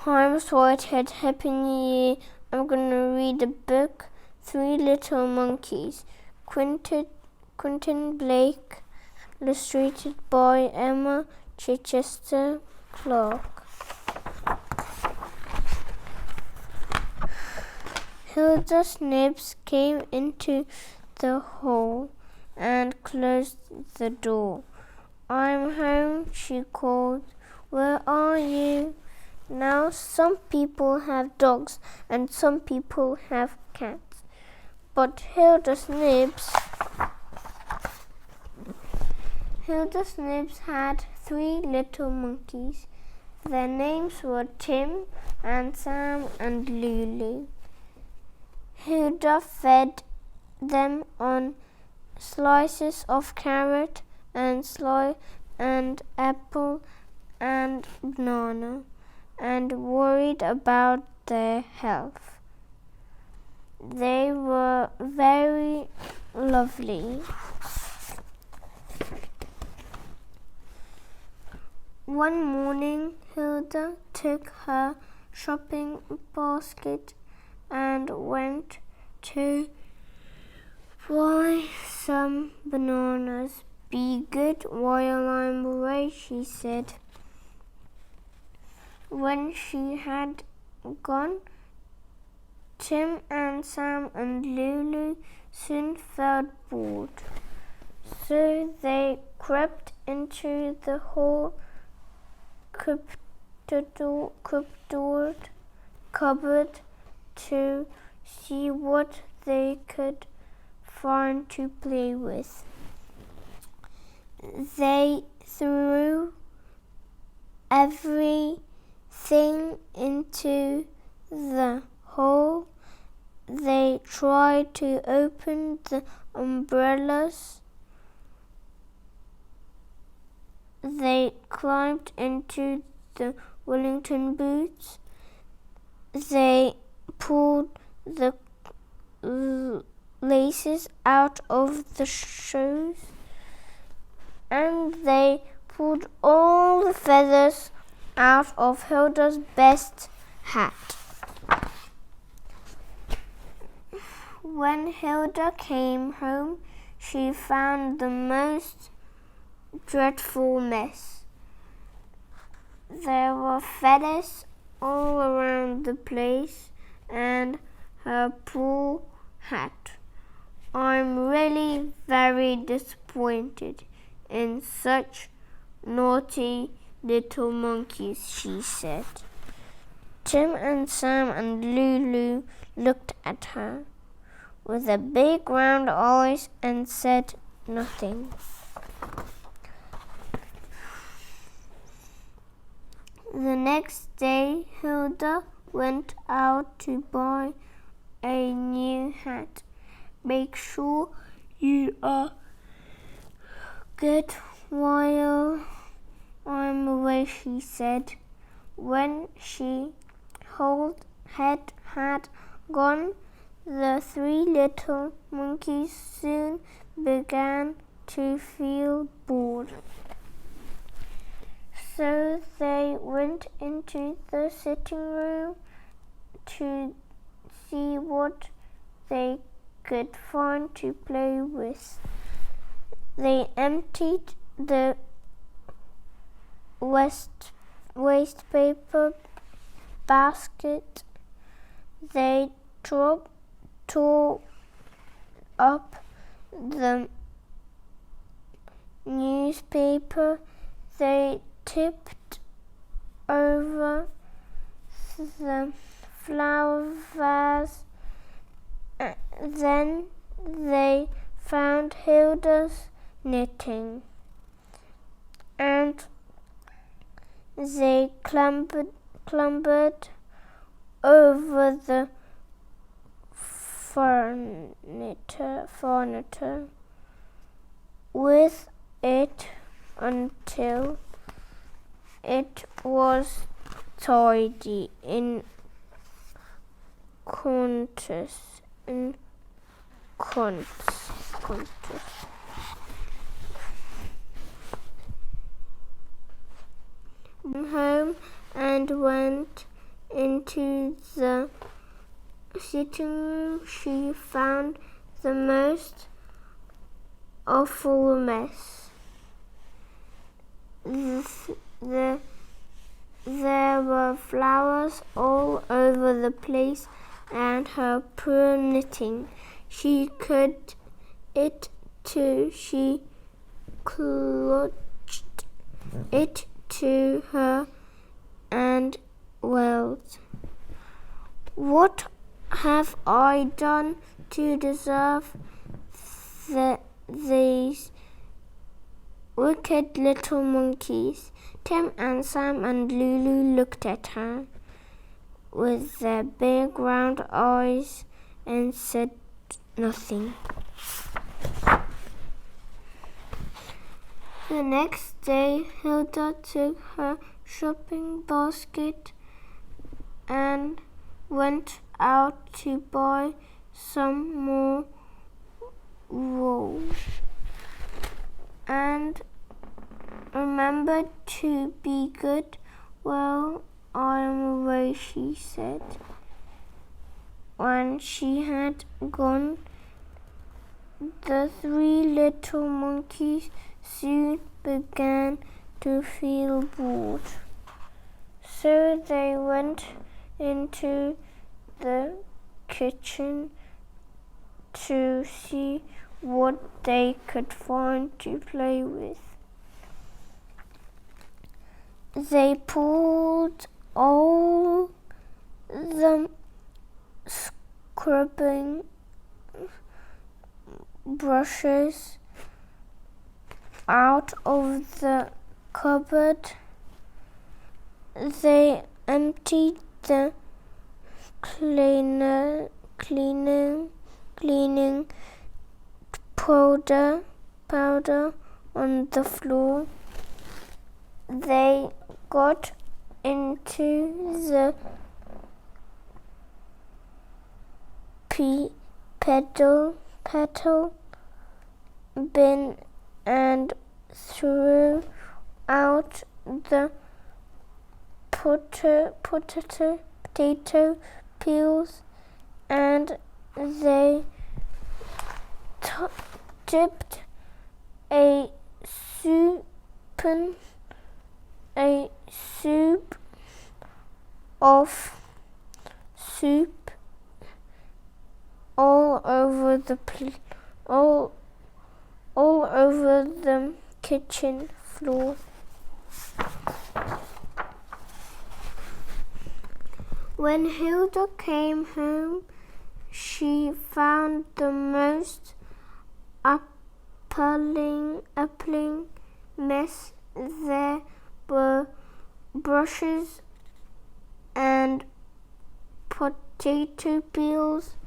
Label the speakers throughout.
Speaker 1: I'm excited. Happy New Year. I'm going to read the book, Three Little Monkeys. Quentin Blake, illustrated by Emma Chichester Clark. Hilda Snips came into the hall and closed the door. I'm home, she called. Where are you? Now some people have dogs and some people have cats. But Hilda Snips had three little monkeys. Their names were Tim and Sam and Lulu. Hilda fed them on slices of carrot and apple and banana, and worried about their health. They were very lovely. One morning, Hilda took her shopping basket and went to buy some bananas. Be good while I'm away, she said. When she had gone, Tim and Sam and Lulu soon felt bored. So they crept into the hall cupboard to see what they could find to play with. They threw everything into the hole. They tried to open the umbrellas. They climbed into the Wellington boots. They pulled the laces out of the shoes. And they pulled all the feathers out of Hilda's best hat. When Hilda came home, she found the most dreadful mess. There were feathers all around the place and her poor hat. I'm really very disappointed in such naughty little monkeys, she said. Tim and Sam and Lulu looked at her with their big round eyes and said nothing. The next day, Hilda went out to buy a new hat. Make sure you are good while I'm away, she said. When she had gone, the three little monkeys soon began to feel bored. So they went into the sitting room to see what they could find to play with. They emptied the waste paper basket. They tore up the newspaper. They tipped over the flower vase. Then they found Hilda's knitting, and they clambered over the furniture with it until it was tidy in corners. Home and went into the sitting room, she found the most awful mess. There were flowers all over the place, and her poor knitting. She could it too. She clutched it to her and wailed, "What have I done to deserve these wicked little monkeys?" Tim and Sam and Lulu looked at her with their big round eyes and said nothing. The next day, Hilda took her shopping basket and went out to buy some more wool. And remember to be good while I am away, she said. When she had gone, the three little monkeys soon began to feel bored. So they went into the kitchen to see what they could find to play with. They pulled all the scrubbing brushes out of the cupboard. They emptied the cleaning powder on the floor. They got into the petal bin and threw out the potato peels, and they dipped a soup all over the kitchen floor. When Hilda came home, she found the most appalling mess. There were brushes and potato peels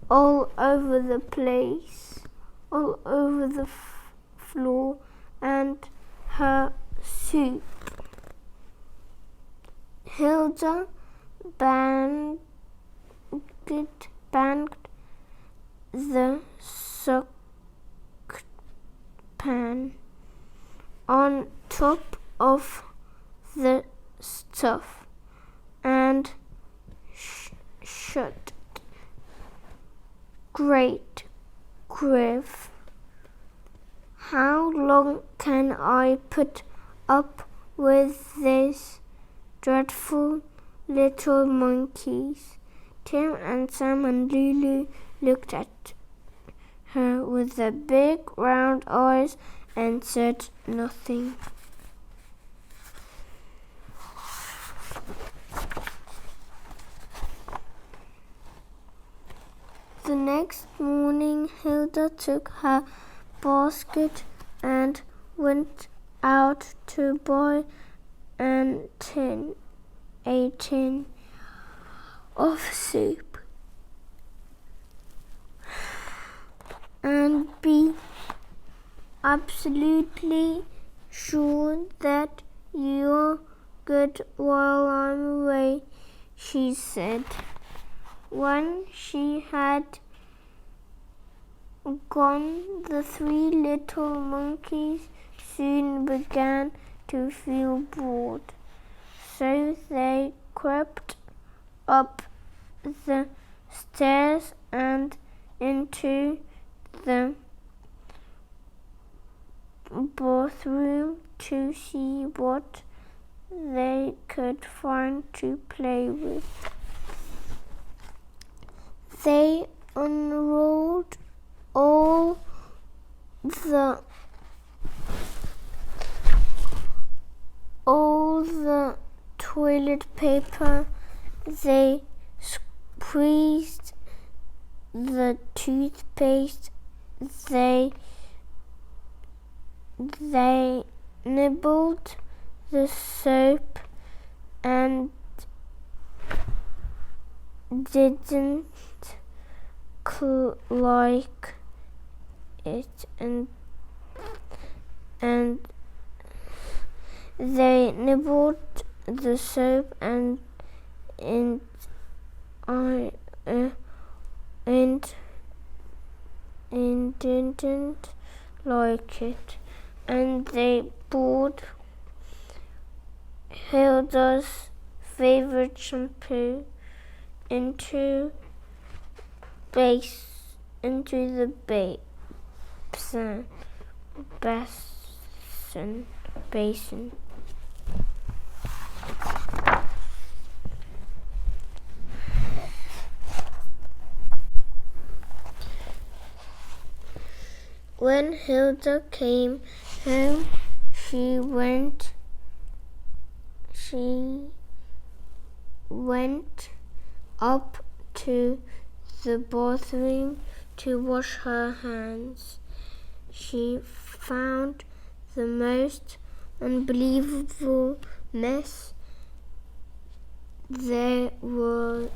Speaker 1: all over the place, all over the floor, and her soup. Hilda banged the saucepan on top of the stove and shut. Great grief! How long can I put up with these dreadful little monkeys? Tim and Sam and Lulu looked at her with their big round eyes and said nothing. The next morning, Hilda took her basket and went out to buy a tin of soup. And be absolutely sure that you're good while I'm away, she said. When she had gone, the three little monkeys soon began to feel bored. So they crept up the stairs and into the bathroom to see what they could find to play with. They unrolled all the toilet paper. They squeezed the toothpaste. They nibbled the soap and didn't like it, and they nibbled the soap and didn't like it, and they poured Hilda's favorite shampoo into the basin. When Hilda came home, she went up to the bathroom to wash her hands. She found the most unbelievable mess. There was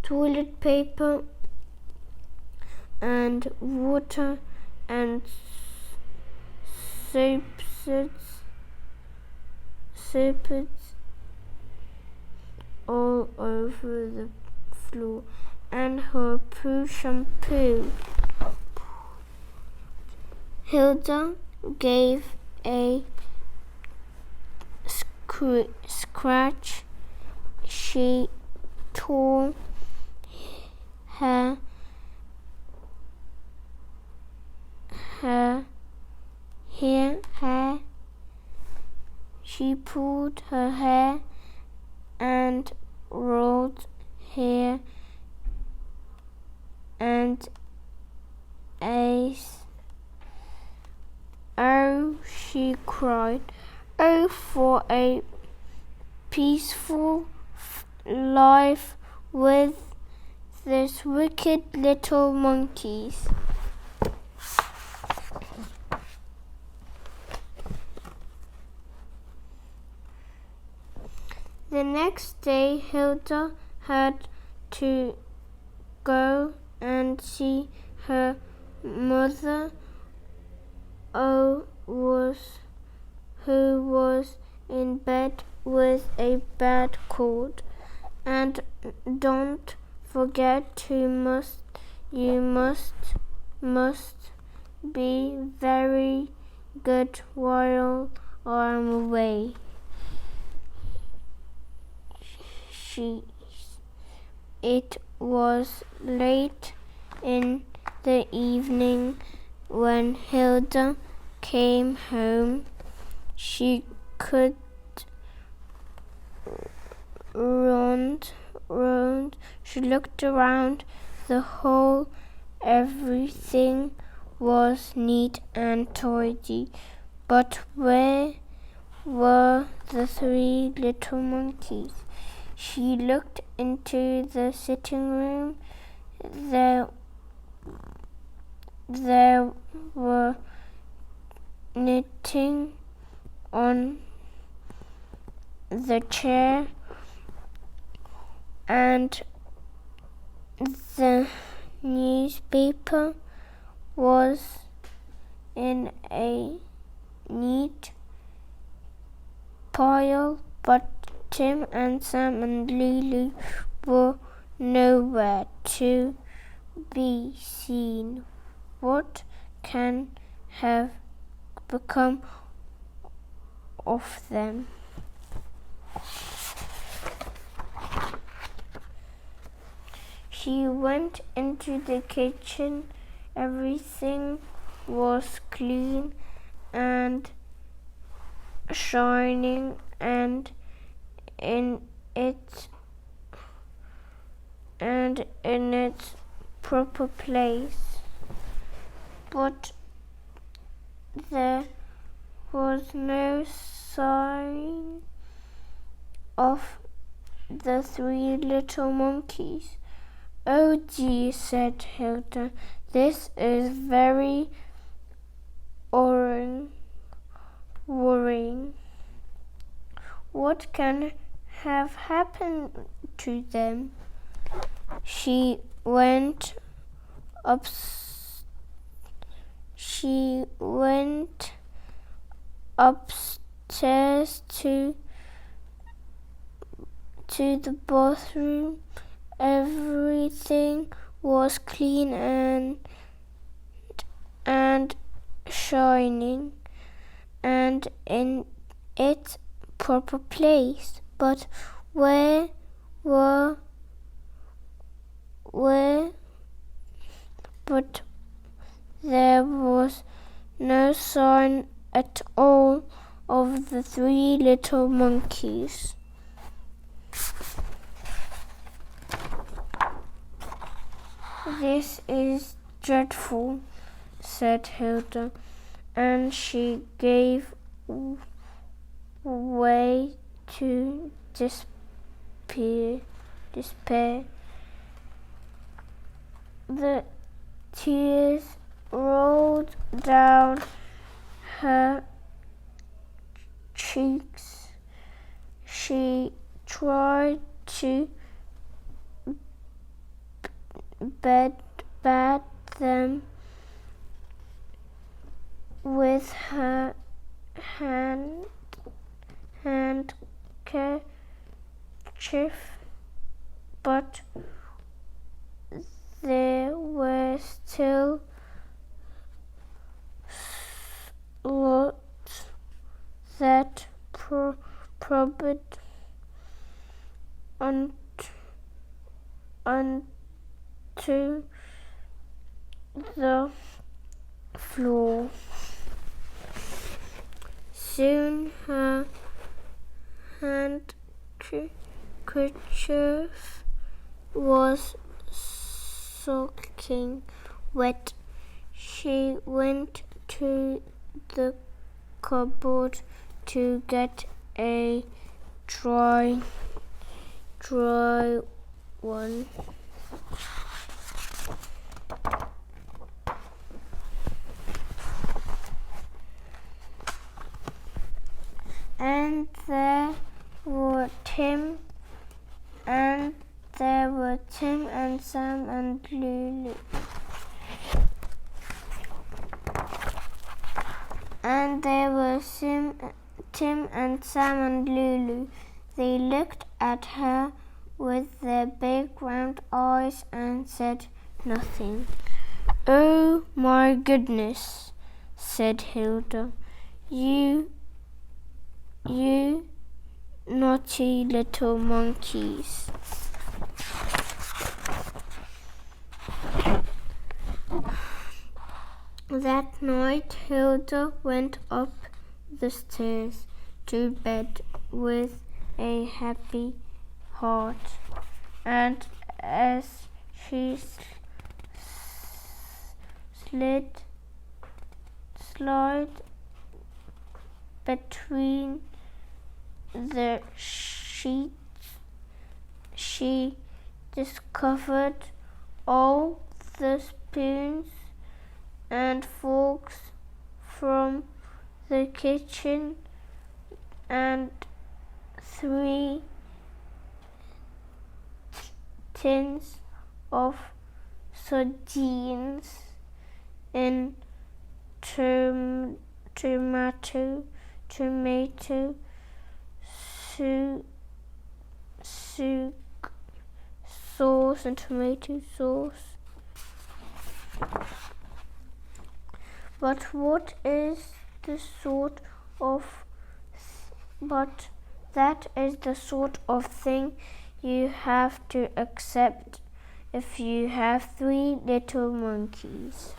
Speaker 1: toilet paper and water and soaps all over the floor, and her poo shampoo. Hilda gave a scratch. She tore her hair. She pulled her hair and rolled hair and eyes. Oh, she cried. Oh, for a peaceful life with these wicked little monkeys. The next day, Hilda had to go and see her mother, who was in bed with a bad cold. And don't forget you must be very good while I'm away. It was late in the evening when Hilda came home. She could She looked around the hall. Everything was neat and tidy. But where were the 3 little monkeys? She looked into the sitting room. They were knitting on the chair, and the newspaper was in a neat pile, but Tim and Sam and Lily were nowhere to be seen. What can have become of them? She went into the kitchen. Everything was clean and shining and in its proper place. But there was no sign of the three little monkeys. "Oh dear," said Hilda, "this is very worrying. What can have happened to them?" She went upstairs to the bathroom. Everything was clean and shining and in its proper place. But but there was no sign at all of the three little monkeys. "This is dreadful," said Hilda, and she gave way to despair. The tears rolled down her cheeks. She tried to bat them with her handkerchief, but there were still lots that probed onto the floor. Soon her handkerchief was soaking wet. She went to the cupboard to get a dry one. And there were Tim and Sam and Lulu. And there were Tim and Sam and Lulu. They looked at her with their big round eyes and said nothing. "Oh my goodness," said Hilda. You naughty little monkeys." That night Hilda went up the stairs to bed with a happy heart, and as she slid between the sheets, she discovered all the spoons and forks from the kitchen and 3 tins of sardines in tomato sauce and tomato sauce. But that is the sort of thing you have to accept if you have 3 little monkeys.